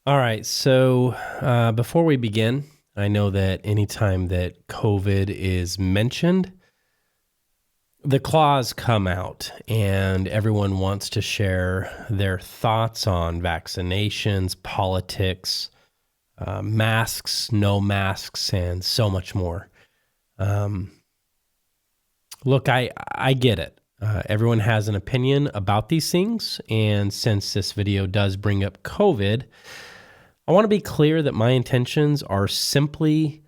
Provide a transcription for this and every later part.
All right. So before we begin, I know that anytime that COVID is mentioned, the claws come out and everyone wants to share their thoughts on vaccinations, politics, masks, no masks, and so much more. Um, Look, I get it. Everyone has an opinion about these things. And since this video does bring up COVID, I want to be clear that my intentions are simply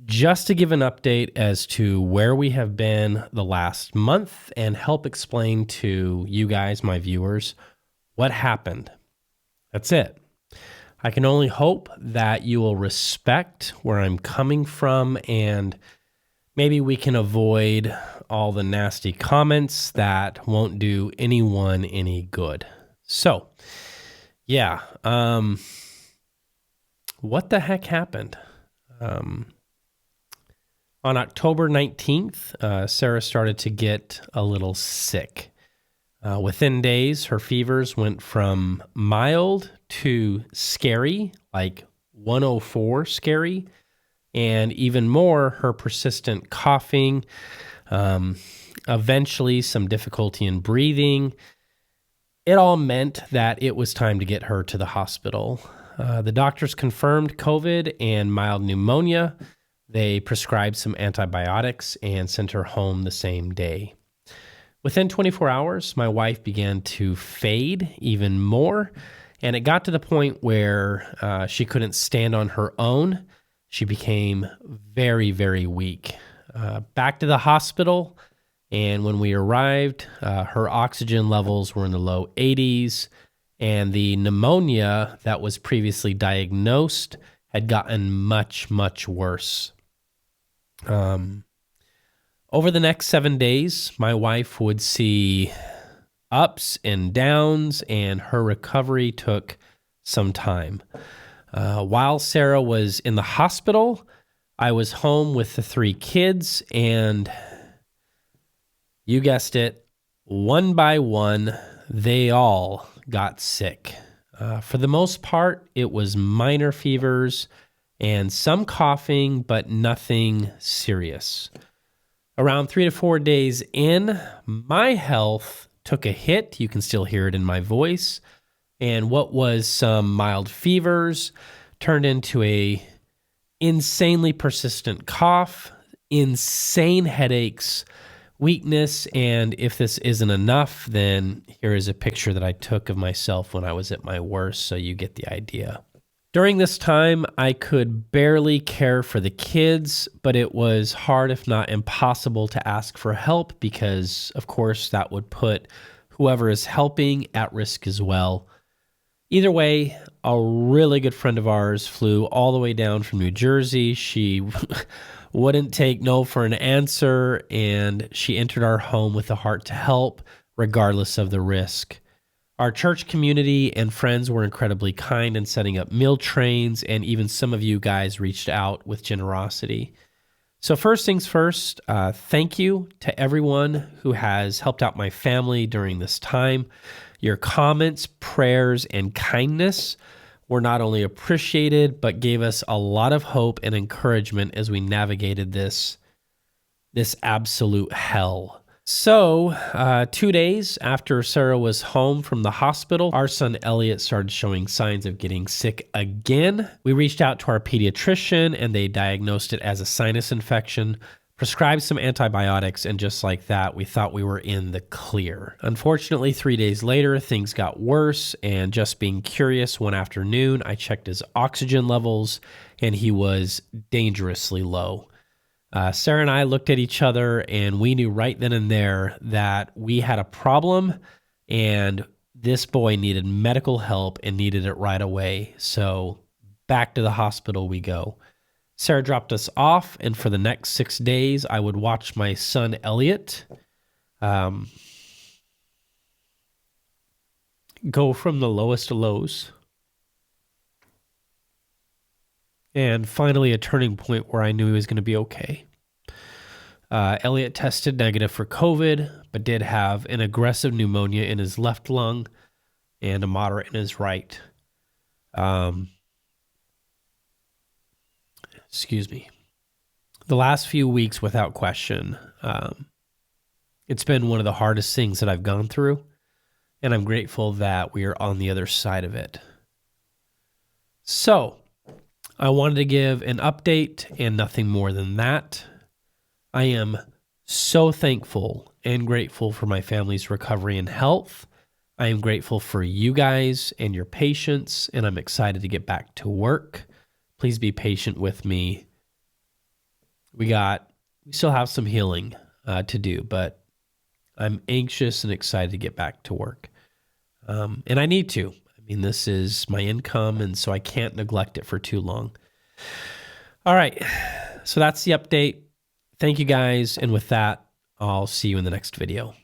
just to give an update as to where we have been the last month and help explain to you guys, my viewers, what happened. That's it. I can only hope that you will respect where I'm coming from and maybe we can avoid all the nasty comments that won't do anyone any good. So, yeah, what the heck happened? On October 19th, Sarah started to get a little sick. Within days, her fevers went from mild to scary, like 104 scary, and even more, her persistent coughing, eventually some difficulty in breathing. It all meant that it was time to get her to the hospital. The doctors confirmed COVID and mild pneumonia. They prescribed some antibiotics and sent her home the same day. Within 24 hours, my wife began to fade even more, and it got to the point where she couldn't stand on her own. She became very, very weak. Back to the hospital, and when we arrived, her oxygen levels were in the low 80s, and the pneumonia that was previously diagnosed had gotten much, much worse. Over the next 7 days, my wife would see ups and downs, and her recovery took some time. While Sarah was in the hospital, I was home with the 3 kids, and you guessed it, one by one, they all got sick. For the most part, it was minor fevers and some coughing, but nothing serious. Around 3 to 4 days in, my health took a hit. You can still hear it in my voice. And what was some mild fevers turned into a insanely persistent cough, insane headaches, weakness, and if this isn't enough, then here is a picture that I took of myself when I was at my worst, so you get the idea. During this time, I could barely care for the kids, but it was hard, if not impossible, to ask for help because, of course, that would put whoever is helping at risk as well. Either way, a really good friend of ours flew all the way down from New Jersey. She wouldn't take no for an answer, and she entered our home with a heart to help, regardless of the risk. Our church community and friends were incredibly kind in setting up meal trains, and even some of you guys reached out with generosity. So first things first, thank you to everyone who has helped out my family during this time. Your comments, prayers, and kindness were not only appreciated, but gave us a lot of hope and encouragement as we navigated this absolute hell. So 2 days after Sarah was home from the hospital, our son Elliot started showing signs of getting sick again. We reached out to our pediatrician and they diagnosed it as a sinus infection, prescribed some antibiotics, and just like that, we thought we were in the clear. Unfortunately, 3 days later, things got worse, and just being curious, one afternoon, I checked his oxygen levels, and he was dangerously low. Sarah and I looked at each other, and we knew right then and there that we had a problem, and this boy needed medical help and needed it right away. So back to the hospital we go. Sarah dropped us off, and for the next 6 days, I would watch my son Elliot go from the lowest to lows, and finally a turning point where I knew he was going to be okay. Elliot tested negative for COVID, but did have an aggressive pneumonia in his left lung and a moderate in his right. Excuse me. The last few weeks, without question, it's been one of the hardest things that I've gone through, and I'm grateful that we are on the other side of it. So, I wanted to give an update and nothing more than that. I am so thankful and grateful for my family's recovery and health. I am grateful for you guys and your patience, and I'm excited to get back to work. Please be patient with me. We still have some healing to do, but I'm anxious and excited to get back to work. And I need to. I mean, this is my income, and so I can't neglect it for too long. All right. So that's the update. Thank you guys. And with that, I'll see you in the next video.